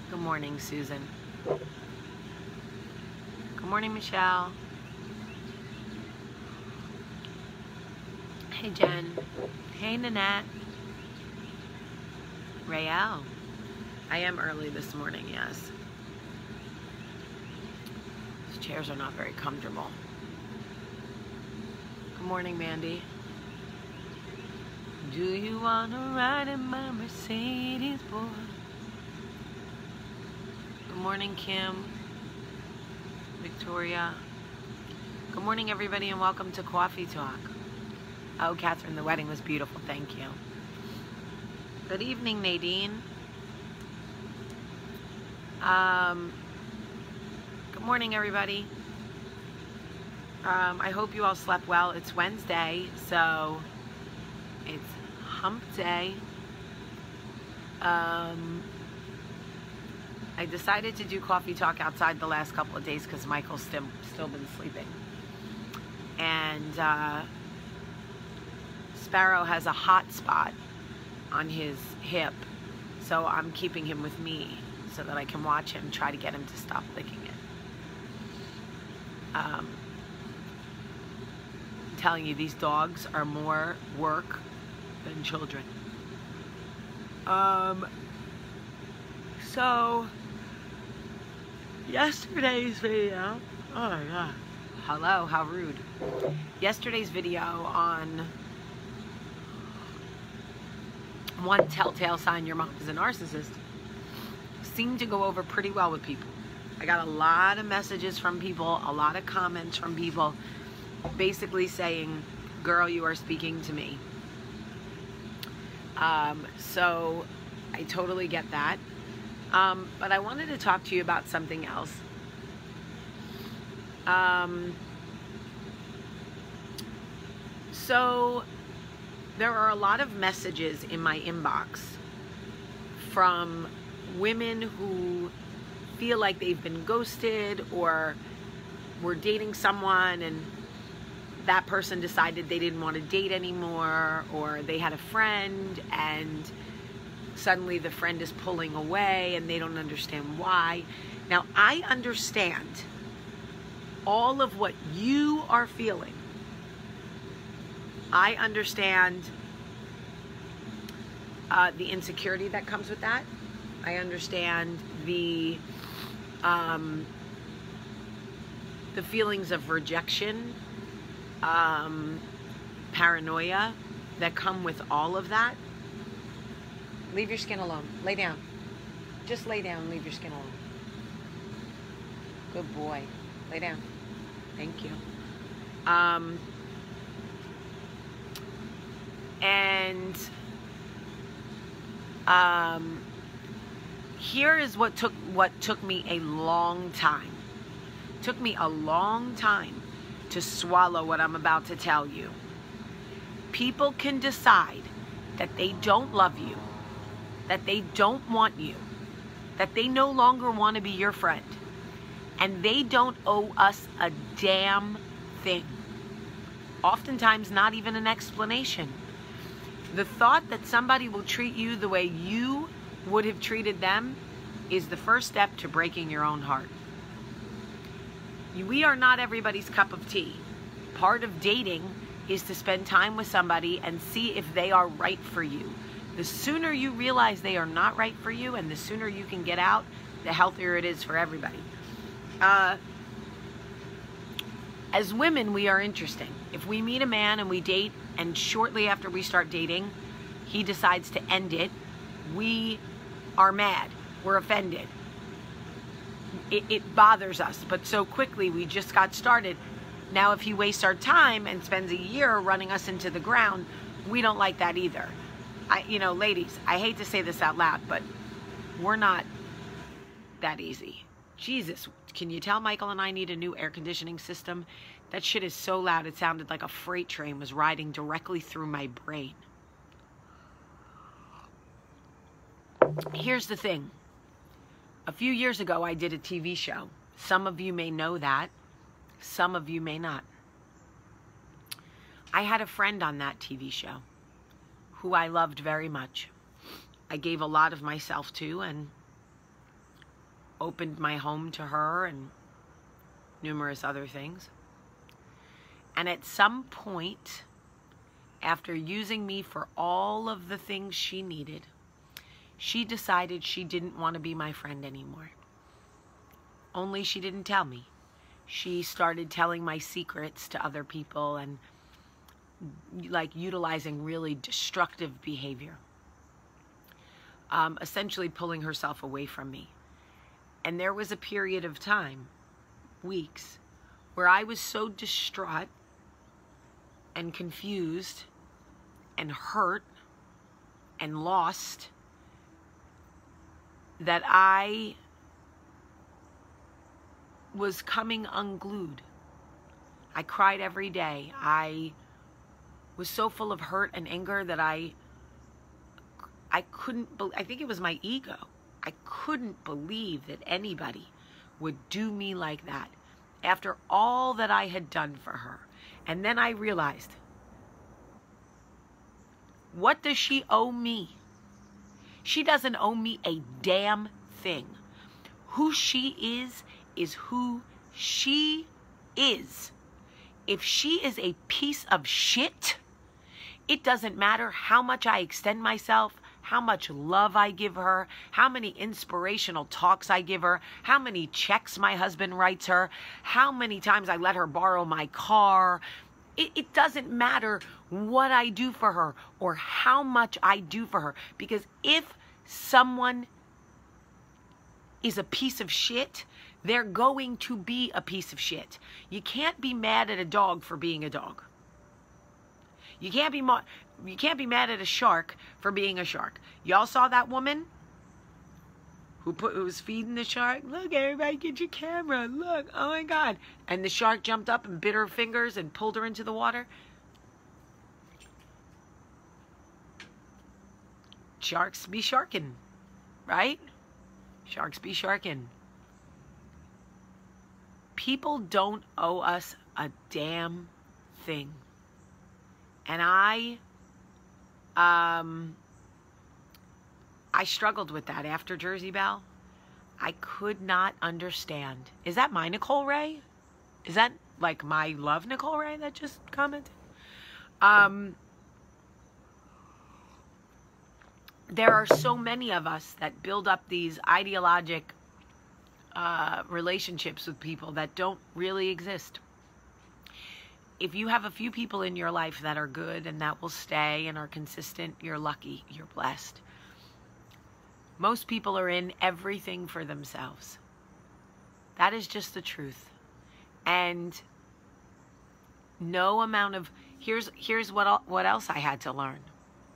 Good morning, Susan. Good morning, Michelle. Hey, Jen. Hey, Nanette. Rael. I am early this morning, yes. These chairs are not very comfortable. Good morning, Mandy. Do you want to ride in my Mercedes, boy? Good morning, Kim. Victoria. Good morning, everybody, and welcome to Coffee Talk. Oh, Catherine, the wedding was beautiful. Thank you. Good evening, Nadine. Good morning, everybody. I hope you all slept well. It's Wednesday, so it's hump day. I decided to do Coffee Talk outside the last couple of days because Michael's still been sleeping. And Sparrow has a hot spot on his hip, so I'm keeping him with me so that I can watch him, try to get him to stop licking it. I'm telling you, these dogs are more work than children. So yesterday's video, oh my god, hello, how rude. Yesterday's video on one telltale sign your mom is a narcissist seemed to go over pretty well with people. I got a lot of messages from people, a lot of comments from people basically saying, girl, you are speaking to me. So I totally get that. But I wanted to talk to you about something else. So there are a lot of messages in my inbox from women who feel like they've been ghosted or were dating someone and that person decided they didn't want to date anymore, or they had a friend and suddenly the friend is pulling away and they don't understand why. Now, I understand all of what you are feeling. I understand the insecurity that comes with that. I understand the feelings of rejection, paranoia that come with all of that. Leave your skin alone. Lay down. Just lay down and leave your skin alone. Good boy. Lay down. Thank you. Here is what took me a long time. Took me a long time to swallow what I'm about to tell you. People can decide that they don't love you, that they don't want you, that they no longer want to be your friend, and they don't owe us a damn thing. Oftentimes, not even an explanation. The thought that somebody will treat you the way you would have treated them is the first step to breaking your own heart. We are not everybody's cup of tea. Part of dating is to spend time with somebody and see if they are right for you. The sooner you realize they are not right for you and the sooner you can get out, the healthier it is for everybody. As women, we are interesting. If we meet a man and we date, and shortly after we start dating, he decides to end it, we are mad. We're offended. It bothers us, but so quickly we just got started. Now, if he wastes our time and spends a year running us into the ground, we don't like that either. You know, ladies, I hate to say this out loud, but we're not that easy. Jesus, can you tell Michael and I need a new air conditioning system? That shit is so loud it sounded like a freight train was riding directly through my brain. Here's the thing. A few years ago, I did a TV show. Some of you may know that. Some of you may not. I had a friend on that TV show who I loved very much. I gave a lot of myself to and opened my home to her and numerous other things. And at some point, after using me for all of the things she needed, she decided she didn't want to be my friend anymore. Only she didn't tell me. She started telling my secrets to other people and like utilizing really destructive behavior. Essentially pulling herself away from me. And there was a period of time, weeks, where I was so distraught and confused and hurt and lost that I was coming unglued. I cried every day. I was so full of hurt and anger that I couldn't, I think it was my ego. I couldn't believe that anybody would do me like that after all that I had done for her. And then I realized, what does she owe me? She doesn't owe me a damn thing. Who she is who she is. If she is a piece of shit, it doesn't matter how much I extend myself, how much love I give her, how many inspirational talks I give her, how many checks my husband writes her, how many times I let her borrow my car. It doesn't matter what I do for her or how much I do for her. Because if someone is a piece of shit, they're going to be a piece of shit. You can't be mad at a dog for being a dog. You can't be mad at a shark for being a shark. Y'all saw that woman who was feeding the shark? Look, everybody, get your camera. Look, oh my God. And the shark jumped up and bit her fingers and pulled her into the water. Sharks be sharking, right? Sharks be sharking. People don't owe us a damn thing. And I struggled with that after Jersey Belle. I could not understand. Is that my Nicole Ray? Is that like my love Nicole Ray that just commented? There are so many of us that build up these ideologic relationships with people that don't really exist. If you have a few people in your life that are good and that will stay and are consistent, you're lucky, you're blessed. Most people are in everything for themselves. That is just the truth. And no amount of, here's what else I had to learn.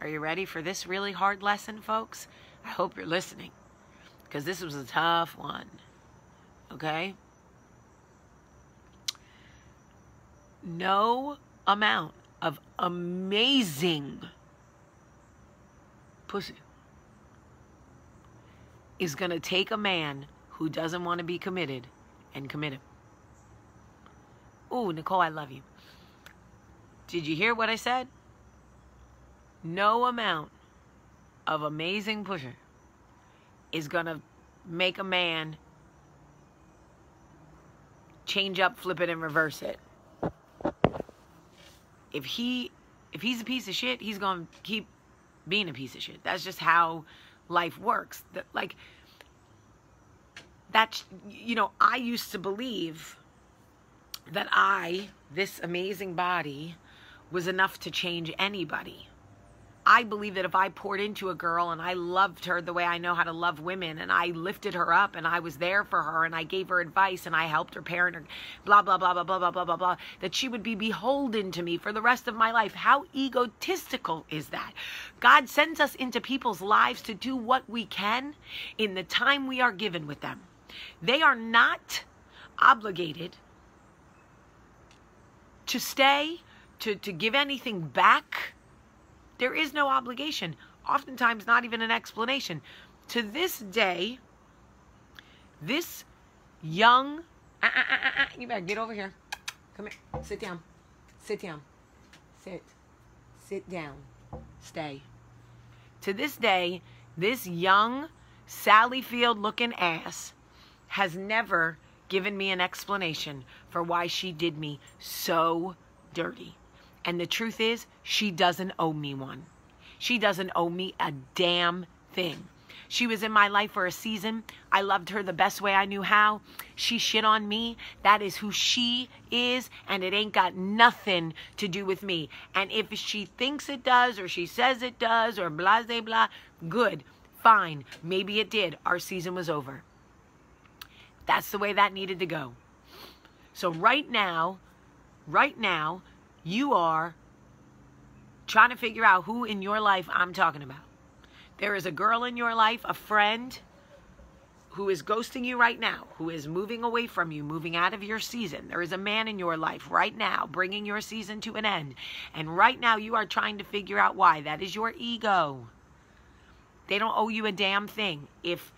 Are you ready for this really hard lesson, folks? I hope you're listening, because this was a tough one. Okay? No amount of amazing pussy is going to take a man who doesn't want to be committed and commit him. Ooh, Nicole, I love you. Did you hear what I said? No amount of amazing pussy is going to make a man change up, flip it, and reverse it. If he's a piece of shit, he's going to keep being a piece of shit. That's just how life works. Like, that's, you know, I used to believe that this amazing body, was enough to change anybody. I believe that if I poured into a girl and I loved her the way I know how to love women, and I lifted her up and I was there for her and I gave her advice and I helped her parent her, blah, blah, blah, blah, blah, blah, blah, blah, blah, that she would be beholden to me for the rest of my life. How egotistical is that? God sends us into people's lives to do what we can in the time we are given with them. They are not obligated to stay, to give anything back. There is no obligation. Oftentimes, not even an explanation. To this day, this young... you better get over here. Come here. Sit down. Sit down. Sit down. Stay. To this day, this young Sally Field looking ass has never given me an explanation for why she did me so dirty. And the truth is, she doesn't owe me one. She doesn't owe me a damn thing. She was in my life for a season. I loved her the best way I knew how. She shit on me. That is who she is, and it ain't got nothing to do with me. And if she thinks it does, or she says it does, or blah, blah, blah, good, fine. Maybe it did. Our season was over. That's the way that needed to go. So right now, you are trying to figure out who in your life I'm talking about. There is a girl in your life, a friend, who is ghosting you right now, who is moving away from you, moving out of your season. There is a man in your life right now, bringing your season to an end. And right now, you are trying to figure out why. That is your ego. They don't owe you a damn thing. If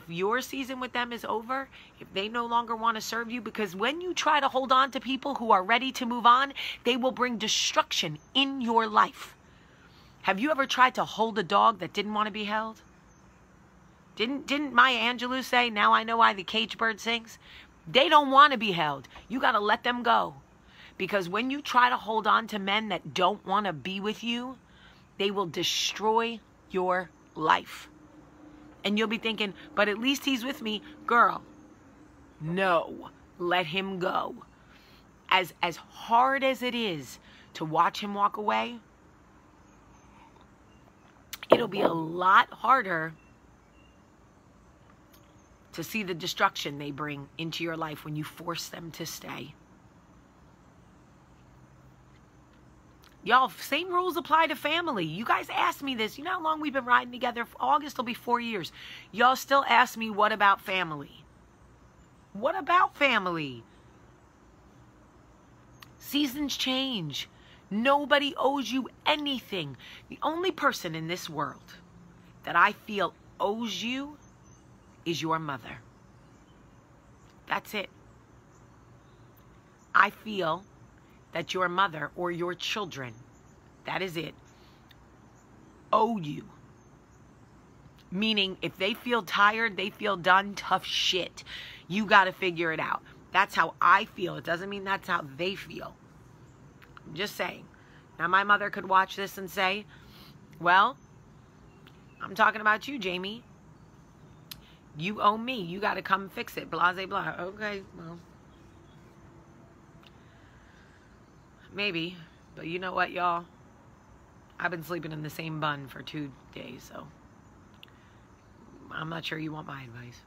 your season with them is over, if they no longer want to serve you, because when you try to hold on to people who are ready to move on, they will bring destruction in your life. Have you ever tried to hold a dog that didn't want to be held? Didn't Maya Angelou say, now I know why the cage bird sings? They don't want to be held. You got to let them go. Because when you try to hold on to men that don't want to be with you, they will destroy your life. And you'll be thinking, but at least he's with me. Girl, no, let him go. As hard as it is to watch him walk away, it'll be a lot harder to see the destruction they bring into your life when you force them to stay. Y'all, same rules apply to family. You guys asked me this. You know how long we've been riding together? August will be 4 years. Y'all still ask me, what about family? What about family? Seasons change. Nobody owes you anything. The only person in this world that I feel owes you is your mother. That's it. I feel that your mother or your children, that is it, owe you. Meaning, if they feel tired, they feel done, tough shit, you got to figure it out. That's how I feel. It doesn't mean that's how they feel. I'm just saying. Now, my mother could watch this and say, well, I'm talking about you, Jamie. You owe me. You got to come fix it. Blah, blah, blah. Okay, well. Maybe. But you know what, y'all? I've been sleeping in the same bun for 2 days, so I'm not sure you want my advice.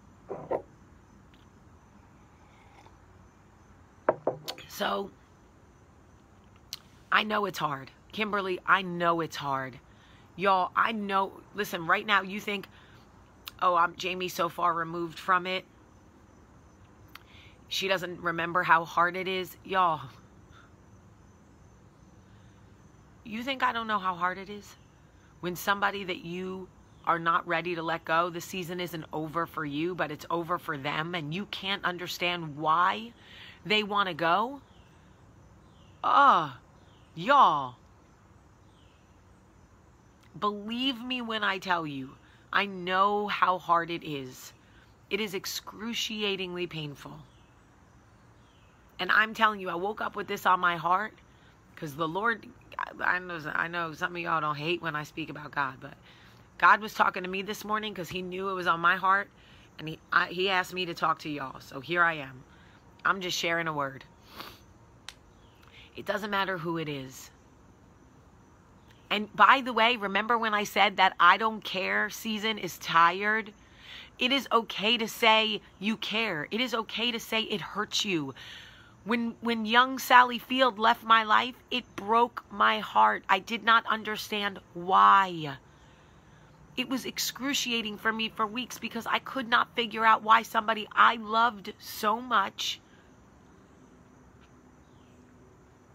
So, I know it's hard. Kimberly, I know it's hard. Y'all, I know. Listen, right now you think, oh, I'm Jamie so far removed from it. She doesn't remember how hard it is. Y'all, you think I don't know how hard it is? When somebody that you are not ready to let go, the season isn't over for you, but it's over for them, and you can't understand why they want to go? Y'all, believe me when I tell you, I know how hard it is. It is excruciatingly painful. And I'm telling you, I woke up with this on my heart because the Lord, I know some of y'all don't hate when I speak about God, but God was talking to me this morning because he knew it was on my heart, and he asked me to talk to y'all. So here I am. I'm just sharing a word. It doesn't matter who it is. And by the way, remember when I said that I don't care season is tired? It is okay to say you care. It is okay to say it hurts you. When young Sally Field left my life, it broke my heart. I did not understand why. It was excruciating for me for weeks because I could not figure out why somebody I loved so much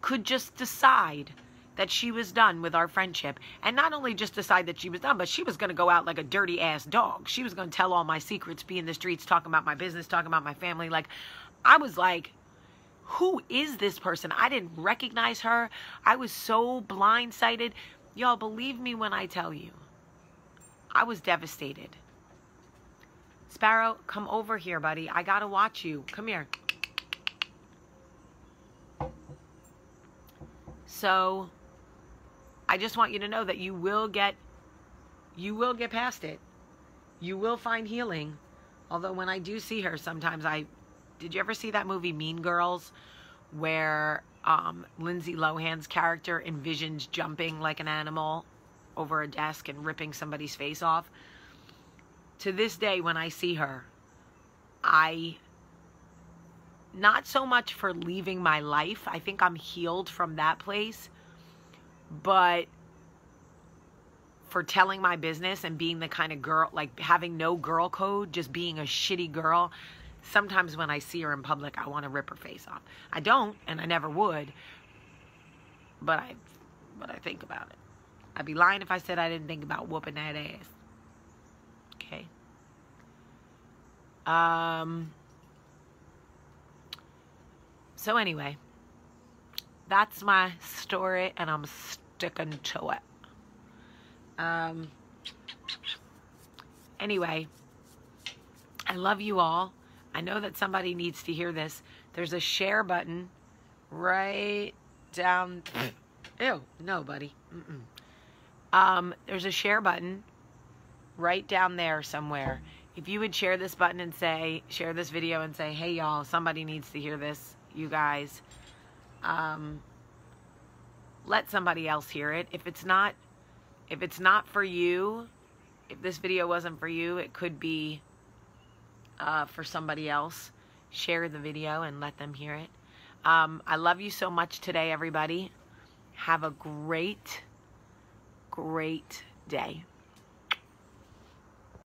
could just decide that she was done with our friendship. And not only just decide that she was done, but she was going to go out like a dirty ass dog. She was going to tell all my secrets, be in the streets, talking about my business, talking about my family. Like, I was like, who is this person? I didn't recognize her. I was so blindsided. Y'all, believe me when I tell you, I was devastated. Sparrow, come over here, buddy. I got to watch you. Come here. So I just want you to know that you will get past it. You will find healing. Although when I do see her, sometimes did you ever see that movie Mean Girls, where Lindsay Lohan's character envisions jumping like an animal over a desk and ripping somebody's face off? To this day, when I see her, not so much for leaving my life, I think I'm healed from that place, but for telling my business and being the kind of girl, like having no girl code, just being a shitty girl. Sometimes when I see her in public, I want to rip her face off. I don't, and I never would, but I think about it. I'd be lying if I said I didn't think about whooping that ass. Okay. So anyway, that's my story, and I'm sticking to it. Anyway, I love you all. I know that somebody needs to hear this. There's a share button right down. Ew, no, buddy. There's a share button right down there somewhere. If you would share this button and share this video and say, hey y'all, somebody needs to hear this, you guys. Let somebody else hear it. If it's not for you, if this video wasn't for you, it could be for somebody else. Share the video and let them hear it. I love you so much today, everybody. Have a great, great day.